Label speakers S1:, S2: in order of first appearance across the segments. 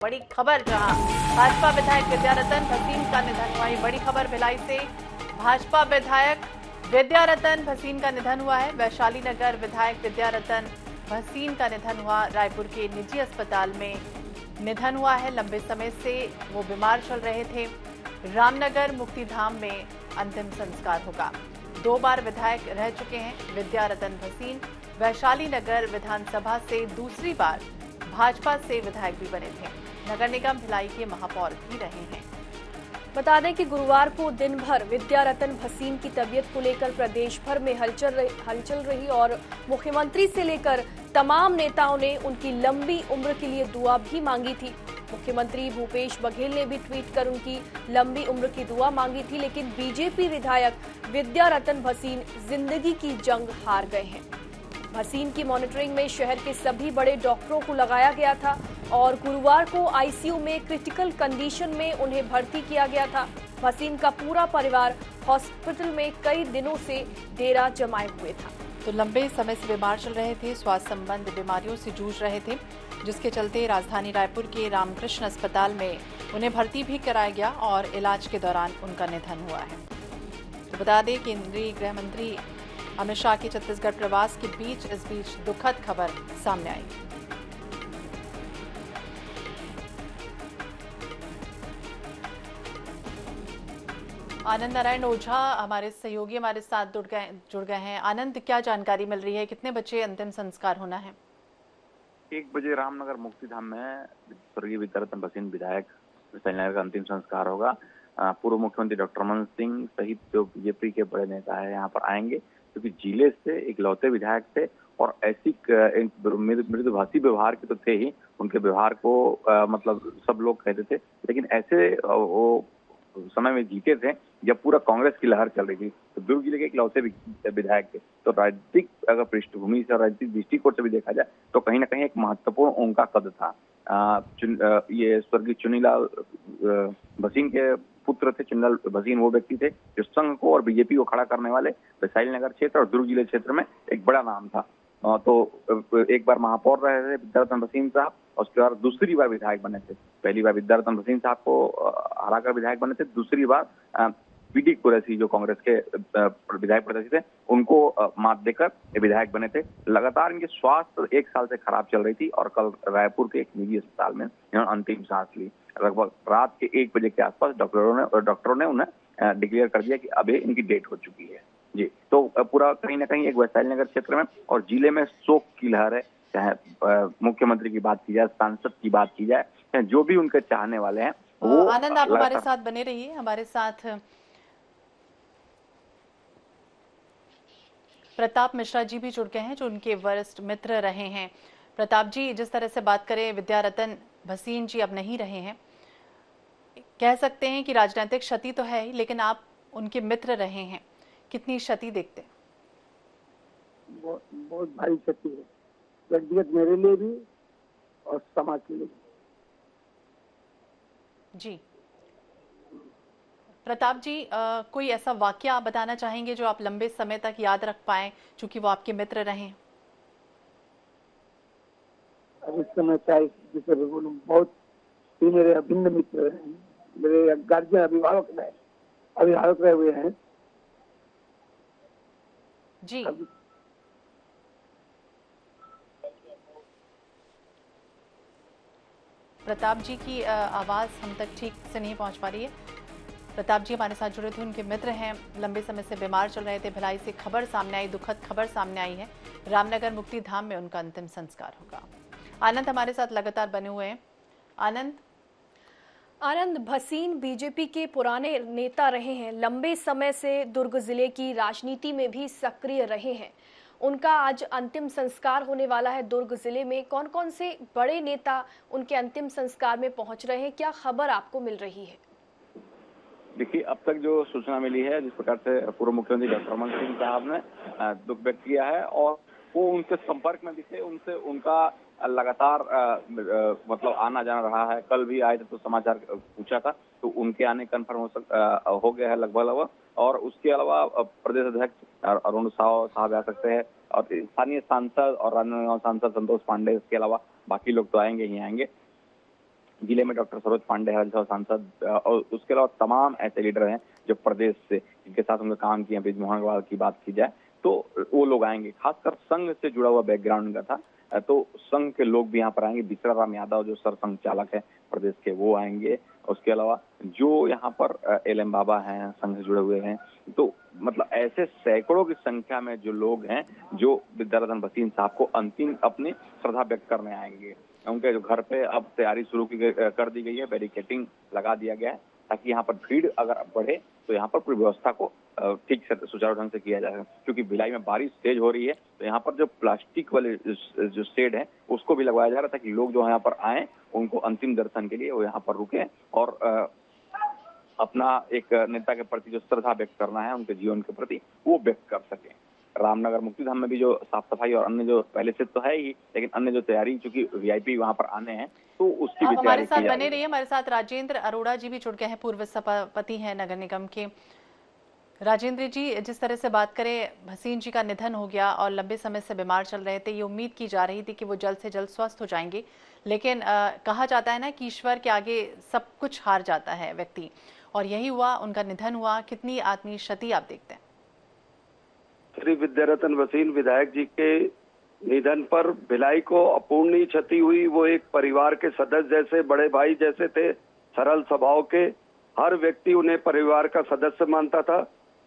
S1: बड़ी खबर, जहां भाजपा विधायक विद्यारतन भसीन का निधन हुआ। बड़ी खबर भिलाई से भाजपा विधायक विद्यारतन भसीन का निधन हुआ है। वैशाली नगर विधायक विद्यारतन भसीन का निधन हुआ। रायपुर के निजी अस्पताल में निधन हुआ है। लंबे समय से वो बीमार चल रहे थे। रामनगर मुक्तिधाम में अंतिम संस्कार होगा। 2 बार विधायक रह चुके हैं विद्यारतन भसीन। वैशाली नगर विधानसभा से दूसरी बार भाजपा से विधायक भी बने थे। नगर निगम भिलाई के महापौर भी रहे हैं।
S2: बता दें कि गुरुवार को दिन भर विद्यारतन भसीन की तबीयत को लेकर प्रदेश भर में हलचल रही और मुख्यमंत्री से लेकर तमाम नेताओं ने उनकी लंबी उम्र के लिए दुआ भी मांगी थी। मुख्यमंत्री भूपेश बघेल ने भी ट्वीट कर उनकी लंबी उम्र की दुआ मांगी थी, लेकिन बीजेपी विधायक विद्यारतन भसीन जिंदगी की जंग हार गए हैं। भसीन की मॉनिटरिंग में शहर के सभी बड़े डॉक्टरों को लगाया गया था और गुरुवार को आईसीयू में क्रिटिकल कंडीशन में उन्हें भर्ती किया गया था। भसीन का पूरा परिवार हॉस्पिटल में कई दिनों से डेरा जमाए हुए था।
S1: तो लंबे समय से बीमार चल रहे थे, स्वास्थ्य संबंधी बीमारियों से जूझ रहे थे, जिसके चलते राजधानी रायपुर के रामकृष्ण अस्पताल में उन्हें भर्ती भी कराया गया और इलाज के दौरान उनका निधन हुआ है। तो बता दें, केंद्रीय गृह मंत्री अमित शाह के छत्तीसगढ़ प्रवास के बीच इस बीच दुखद खबर सामने आई। आनंद नारायण ओझा हमारे सहयोगी हमारे साथ जुड़ गए हैं। आनंद, क्या जानकारी मिल रही है? कितने बजे अंतिम संस्कार होना है?
S3: 1 बजे रामनगर मुक्तिधाम में स्वर्गीय विद्यारतन भसीन विधायक का अंतिम संस्कार होगा। पूर्व मुख्यमंत्री डॉक्टर रमन सिंह सहित जो बीजेपी के बड़े नेता है यहाँ पर आएंगे, क्योंकि जिले से इकलौते विधायक थे और ऐसी मृदुभाषी व्यवहार के तो थे ही। उनके व्यवहार को मतलब सब लोग कहते थे, लेकिन ऐसे वो समय में जीते थे जब पूरा कांग्रेस की लहर चल रही थी। तो दुर्ग जिले के इकलौते विधायक थे। तो राजनीतिक अगर पृष्ठभूमि से, राजनीतिक दृष्टिकोण से भी देखा जाए तो कहीं ना कहीं एक महत्वपूर्ण उनका कद था। ये स्वर्गीय चुनीलाल भसीन के पुत्र थे। चुनीलाल भसीन वो व्यक्ति थे जो संघ को और बीजेपी को खड़ा करने वाले वैशाली नगर क्षेत्र और दुर्ग जिले क्षेत्र में एक बड़ा नाम था। तो एक बार महापौर रहे थे विद्यारतन भसीन साहब, और उसके बाद दूसरी बार विधायक बने थे। पहली बार विद्यारतन भसीन साहब को हराकर विधायक बने थे। दूसरी बार पीडी कुरैशी जो कांग्रेस के विधायक प्रत्याशी थे, उनको मात देकर विधायक बने थे। लगातार इनके स्वास्थ्य 1 साल से खराब चल रही थी और कल रायपुर के एक निजी अस्पताल में इन्होंने अंतिम सांस ली। लगभग रात के 1 बजे के आसपास डॉक्टरों ने उन्हें डिक्लेयर कर दिया कि अब इनकी डेथ हो चुकी है। जी, तो पूरा कहीं ना कहीं एक वैशाली नगर क्षेत्र में और जिले में शोक की लहर है। चाहे मुख्यमंत्री की बात की जाए, सांसद की बात की जाए, चाहे जो भी उनके चाहने वाले हैं वो।
S1: आनंद, आप हमारे साथ बने रहिए। हमारे साथ प्रताप मिश्रा जी भी जुड़ गए हैं, जो उनके वरिष्ठ मित्र रहे हैं। प्रताप जी, जिस तरह से बात करें, विद्यारतन भसीन जी अब नहीं रहे हैं। कह सकते हैं कि राजनीतिक क्षति तो है ही, लेकिन आप उनके मित्र रहे हैं, कितनी क्षति देखते हैं?
S4: बहुत भारी क्षति है, व्यक्तिगत मेरे लिए भी और समाज के लिए।
S1: जी प्रताप जी, कोई ऐसा वाकया आप बताना चाहेंगे जो आप लंबे समय तक याद रख पाए, चूंकि वो आपके मित्र रहे?
S4: अब इस समय जिसे बोलूं, बहुत ही मेरे अभिन्न मित्र रहे हैं। मेरे गार्जियन अभिभावक रहे हुए हैं।
S1: जी, प्रताप जी की आवाज हम तक ठीक से नहीं पहुंच पा रही है। प्रताप जी हमारे साथ जुड़े थे, उनके मित्र हैं, लंबे समय से बीमार चल रहे थे। भिलाई से खबर सामने आई, दुखद खबर सामने आई है। रामनगर मुक्तिधाम में उनका अंतिम संस्कार होगा। आनंद हमारे साथ लगातार बने हुए हैं।
S2: आनंद, भसीन बीजेपी के पुराने नेता रहे हैं, लंबे समय से दुर्ग जिले की राजनीति में भी सक्रिय रहे हैं। उनका आज अंतिम संस्कार होने वाला है दुर्ग जिले में। कौन कौन से बड़े नेता उनके अंतिम संस्कार में पहुंच रहे हैं, क्या खबर आपको मिल रही है?
S3: देखिए, अब तक जो सूचना मिली है, जिस प्रकार से पूर्व मुख्यमंत्री डॉक्टर रमन सिंह साहब ने दुख व्यक्त किया है और वो उनके संपर्क में दिखे, उनसे उनका लगातार मतलब आना जाना रहा है। कल भी आए थे तो समाचार पूछा था, तो उनके आने कन्फर्म हो गया है लगभग। और उसके अलावा प्रदेश अध्यक्ष अरुण साहब आ सकते हैं और स्थानीय सांसद और राजनांदगांव सांसद संतोष पांडे, इसके अलावा बाकी लोग तो आएंगे ही आएंगे। जिले में डॉक्टर सरोज पांडे राज्यसभा सांसद और उसके अलावा तमाम ऐसे लीडर हैं जो प्रदेश से, जिनके साथ उनका काम किया। बृजमोहन अग्रवाल की बात की जाए तो वो लोग आएंगे। खासकर संघ से जुड़ा हुआ बैकग्राउंड उनका था, तो संघ के लोग भी यहाँ पर आएंगे। बिसरा राम यादव जो सरसंघ चालक है प्रदेश के, वो आएंगे। उसके अलावा जो यहाँ पर एलएम बाबा हैं, संघ से जुड़े हुए हैं, तो मतलब ऐसे सैकड़ों की संख्या में जो लोग हैं जो विद्यारतन भसीन साहब को अंतिम अपनी श्रद्धा व्यक्त करने आएंगे। उनके जो घर पे अब तैयारी शुरू कर दी गई है, बैरिकेडिंग लगा दिया गया है ताकि यहाँ पर भीड़ अगर बढ़े तो यहाँ पर पूरी व्यवस्था को ठीक से सुचारू ढंग से किया जाएगा। क्योंकि भिलाई में बारिश तेज हो रही है तो यहाँ पर जो प्लास्टिक वाले जो शेड है उसको भी लगवाया जा रहा है ताकि लोग जो यहाँ पर आए उनको अंतिम दर्शन के लिए वो यहाँ पर रुके और अपना एक नेता के प्रति जो श्रद्धा व्यक्त करना है उनके जीवन के प्रति वो व्यक्त कर सके। रामनगर मुक्तिधाम में भी जो साफ सफाई और अन्य जो पहले से तो है ही, लेकिन अन्य जो तैयारी, चूंकि वीआईपी वहां पर आने हैं तो उसकी भी तैयारी
S1: हमारे साथ बने रहिए। हमारे साथ राजेंद्र अरोड़ा जी भी जुड़ गए हैं, पूर्व सभापति हैं नगर निगम के। राजेंद्र जी, जिस तरह से बात करें, भसीन जी का निधन हो गया और लंबे समय से बीमार चल रहे थे। ये उम्मीद की जा रही थी कि वो जल्द से जल्द स्वस्थ हो जाएंगे, लेकिन कहा जाता है ना कि ईश्वर के आगे सब कुछ हार जाता है व्यक्ति, और यही हुआ, उनका निधन हुआ। कितनी आत्मीय क्षति आप देखते हैं?
S5: श्री विद्यारतन भसीन विधायक जी के निधन पर भिलाई को अपूर्णीय क्षति हुई। वो एक परिवार के सदस्य जैसे, बड़े भाई जैसे थे, सरल स्वभाव के। हर व्यक्ति उन्हें परिवार का सदस्य मानता था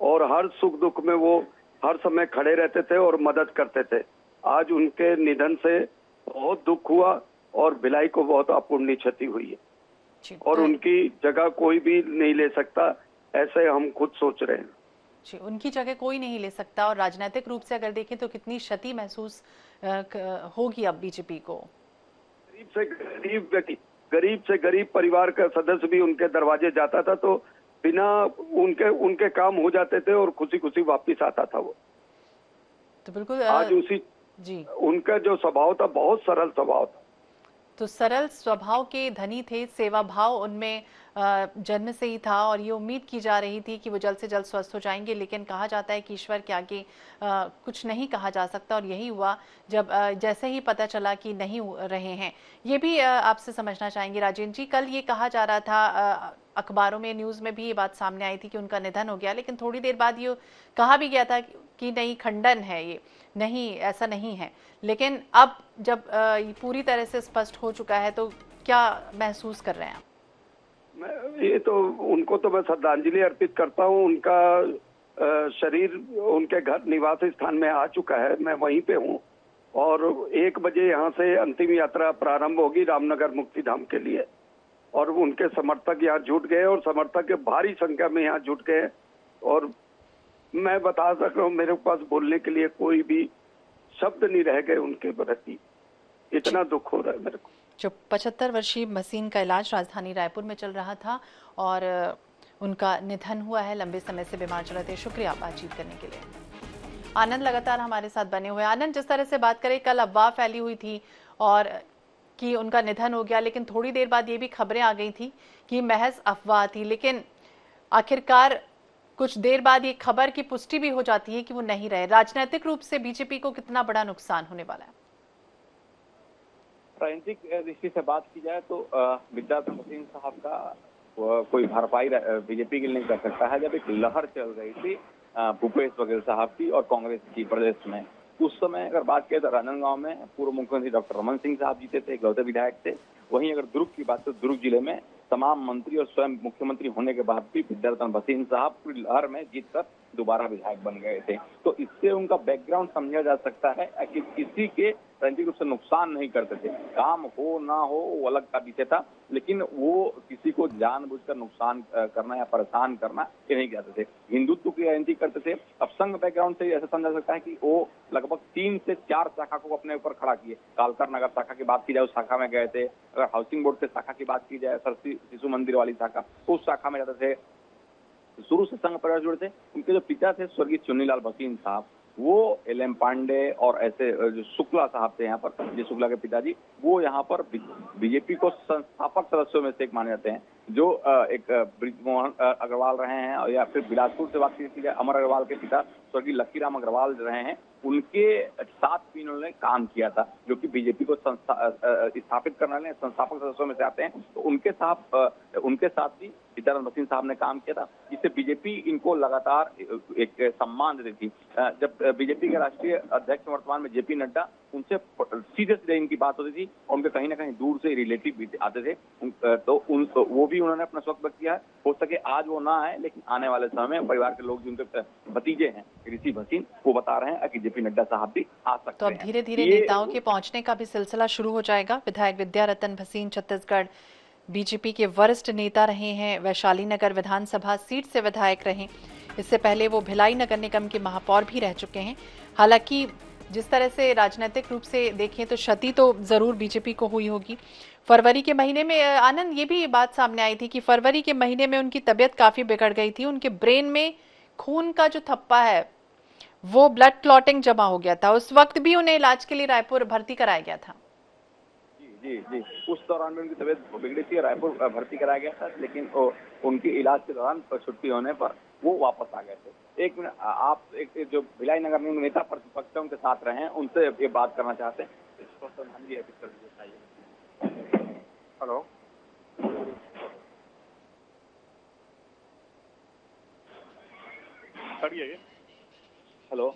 S5: और हर सुख दुख में वो हर समय खड़े रहते थे और मदद करते थे। आज उनके निधन से बहुत दुख हुआ और भिलाई को बहुत अपूर्णीय क्षति हुई है और उनकी जगह कोई भी नहीं ले सकता, ऐसे हम खुद सोच रहे हैं।
S1: जी, उनकी जगह कोई नहीं ले सकता। और राजनीतिक रूप से अगर देखें तो कितनी क्षति महसूस होगी अब बीजेपी को।
S5: गरीब से गरीब परिवार का सदस्य भी उनके दरवाजे जाता था तो बिना उनके काम हो जाते थे और खुशी खुशी वापिस आता था वो।
S1: तो बिल्कुल
S5: आज जी उनका जो स्वभाव था बहुत सरल स्वभाव था।
S1: तो सरल स्वभाव के धनी थे, सेवा भाव उनमें जन्म से ही था और ये उम्मीद की जा रही थी कि वो जल्द से जल्द स्वस्थ हो जाएंगे। लेकिन कहा जाता है कि ईश्वर के आगे कुछ नहीं कहा जा सकता, और यही हुआ जब जैसे ही पता चला कि नहीं रहे हैं। ये भी आपसे समझना चाहेंगे राजेंद्र जी, कल ये कहा जा रहा था, अखबारों में, न्यूज़ में भी ये बात सामने आई थी कि उनका निधन हो गया, लेकिन थोड़ी देर बाद ये कहा भी गया था कि नहीं, खंडन है, ये नहीं, ऐसा नहीं है। लेकिन अब जब पूरी तरह से स्पष्ट हो चुका है तो क्या महसूस कर रहे हैं आप?
S5: ये तो उनको तो मैं श्रद्धांजलि अर्पित करता हूँ। उनका शरीर उनके घर निवास स्थान में आ चुका है, मैं वहीं पे हूँ और 1 बजे यहाँ से अंतिम यात्रा प्रारंभ होगी रामनगर मुक्तिधाम के लिए। और उनके समर्थक यहाँ जुट गए और समर्थक के भारी संख्या में यहाँ जुट गए और मैं बता सक रहा हूँ मेरे पास बोलने के लिए कोई भी शब्द नहीं रह गए उनके प्रति। इतना दुख हो रहा है मेरे को।
S1: जो 75 वर्षीय भसीन का इलाज राजधानी रायपुर में चल रहा था और उनका निधन हुआ है, लंबे समय से बीमार चल रहे थे। शुक्रिया बातचीत करने के लिए। आनंद लगातार हमारे साथ बने हुए। आनंद, जिस तरह से बात करें, कल अफवाह फैली हुई थी और कि उनका निधन हो गया, लेकिन थोड़ी देर बाद ये भी खबरें आ गई थी कि महज अफवाह थी, लेकिन आखिरकार कुछ देर बाद ये खबर की पुष्टि भी हो जाती है कि वो नहीं रहे। राजनीतिक रूप से बीजेपी को कितना बड़ा नुकसान होने वाला है?
S3: राजनीतिक दृष्टि से बात की जाए तो विद्यारतन भसीन साहब का कोई भरपाई बीजेपी के लिए नहीं कर सकता है। जब एक लहर चल रही थी भूपेश बघेल साहब की और कांग्रेस की प्रदेश में, उस समय अगर बात करें तो राजनांदगांव में पूर्व मुख्यमंत्री डॉक्टर रमन सिंह साहब जीते थे, इकलौते विधायक थे। वहीं अगर दुर्ग की बात तो दुर्ग जिले में तमाम मंत्री और स्वयं मुख्यमंत्री होने के बाद भी विद्यारतन भसीन साहब पूरी लहर में जीतकर दोबारा विधायक बन गए थे। तो इससे उनका बैकग्राउंड समझा जा सकता है कि किसी के राजनीतिक रूप से नुकसान नहीं करते थे। काम हो ना हो वो अलग का विषय था, लेकिन वो किसी को जानबूझकर नुकसान करना या परेशान करना ये नहीं करते थे। हिंदुत्व की राजनीति करते थे। अब संघ बैकग्राउंड से ऐसा समझा सकता है कि वो लगभग 3 से 4 शाखा को अपने ऊपर खड़ा किए। कालकर नगर शाखा की बात की जाए, उस शाखा में गए थे। अगर हाउसिंग बोर्ड के शाखा की बात की जाए, सरस्वती शिशु मंदिर वाली शाखा, उस शाखा में जाते थे। शुरू से संघ परिवार जुड़े थे। उनके जो पिता थे स्वर्गीय चुन्नीलाल भसीन साहब, वो एलएम पांडे और ऐसे जो शुक्ला साहब थे यहाँ पर, जी शुक्ला के पिताजी, वो यहाँ पर बीजेपी को संस्थापक सदस्यों में से एक माने जाते हैं। जो एक ब्रिजमोहन अग्रवाल रहे हैं, और या फिर बिलासपुर से बात की जाए अमर अग्रवाल के पिता स्वर्गीय लक्कीराम अग्रवाल रहे हैं, उनके साथ भी इन्होंने काम किया था, जो कि बीजेपी को स्थापित करने वाले संस्थापक सदस्यों में से आते हैं। तो उनके साथ भी विद्यारतन भसीन साहब ने काम किया था, जिससे बीजेपी इनको लगातार एक सम्मान देती थी। जब बीजेपी के राष्ट्रीय अध्यक्ष वर्तमान में जेपी नड्डा, उनसे सीधे सीधे इनकी बात होती थी और उनके कहीं ना कहीं दूर से रिलेटिव भी आते थे, तो वो भी उन्होंने अपना शौक व्यक्त किया है। हो सके आज वो ना आए, लेकिन आने वाले समय में परिवार के लोग जिनके भतीजे हैं ऋषि भसीन, वो बता रहे हैं कि जेपी नड्डा साहब भी आ सकते हैं।
S1: तो अब धीरे धीरे नेताओं के पहुंचने का भी सिलसिला शुरू हो जाएगा। विधायक विद्यारतन भसीन छत्तीसगढ़ बीजेपी के वरिष्ठ नेता रहे हैं, वैशाली नगर विधानसभा सीट से विधायक रहे। इससे पहले वो भिलाई नगर निगम के महापौर भी रह चुके हैं। हालांकि जिस तरह से राजनीतिक रूप से देखें तो क्षति तो जरूर बीजेपी को हुई होगी। फरवरी के महीने में आनंद, ये भी बात सामने आई थी कि फरवरी के महीने में उनकी तबीयत काफी बिगड़ गई थी। उनके ब्रेन में खून का जो थप्पा है, वो ब्लड क्लॉटिंग जमा हो गया था। उस वक्त भी उन्हें इलाज के लिए रायपुर भर्ती कराया गया था।
S3: जी, उस दौरान में उनकी तबीयत बिगड़ी थी, रायपुर भर्ती कराया गया था, लेकिन उनकी इलाज के दौरान छुट्टी होने पर वो वापस आ गए थे। एक मिनट, आप एक जो भिलाई नगर में नेता प्रतिपक्षों के साथ रहे हैं, उनसे ये बात करना चाहते हैं। हेलो, हेलो,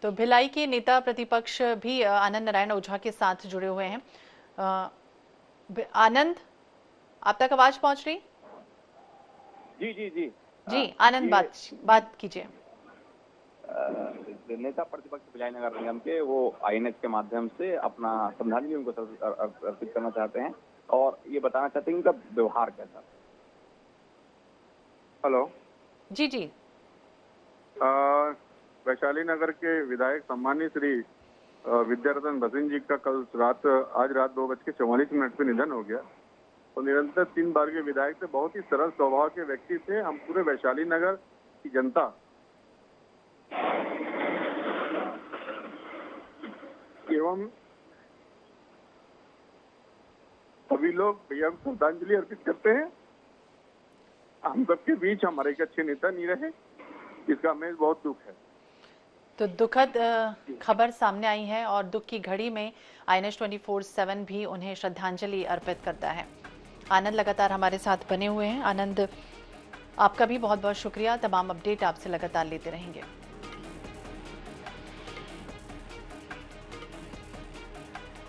S1: तो भिलाई के नेता प्रतिपक्ष भी आनंद नारायण ओझा के साथ जुड़े हुए हैं। आनंद, आप तक आवाज पहुंच रही? जी आनंद, बात कीजिए।
S3: नेता प्रतिपक्ष भिलाई नगर निगम के वो आईएनएच के माध्यम से अपना श्रद्धांजलि उनको अर्पित करना चाहते हैं और ये बताना चाहते हैं उनका व्यवहार कैसा।
S6: हेलो
S1: जी,
S6: वैशाली नगर के विधायक सम्मानीय श्री विद्यारतन भसीन जी का आज रात 2:44 पे निधन हो गया। तो निरंतर 3 बार के विधायक थे, बहुत ही सरल स्वभाव के व्यक्ति थे। हम पूरे वैशाली नगर की जनता एवं सभी लोग भैया को श्रद्धांजलि अर्पित करते हैं। हम सबके बीच हमारे एक अच्छे नेता नहीं रहे, इसका हमें बहुत दुख है।
S1: तो दुखद खबर सामने आई है और दुख की घड़ी में INS 24/7 भी उन्हें श्रद्धांजलि अर्पित करता है। आनंद लगातार हमारे साथ बने हुए हैं। आनंद, आपका भी बहुत बहुत शुक्रिया। तमाम अपडेट आपसे लगातार लेते रहेंगे।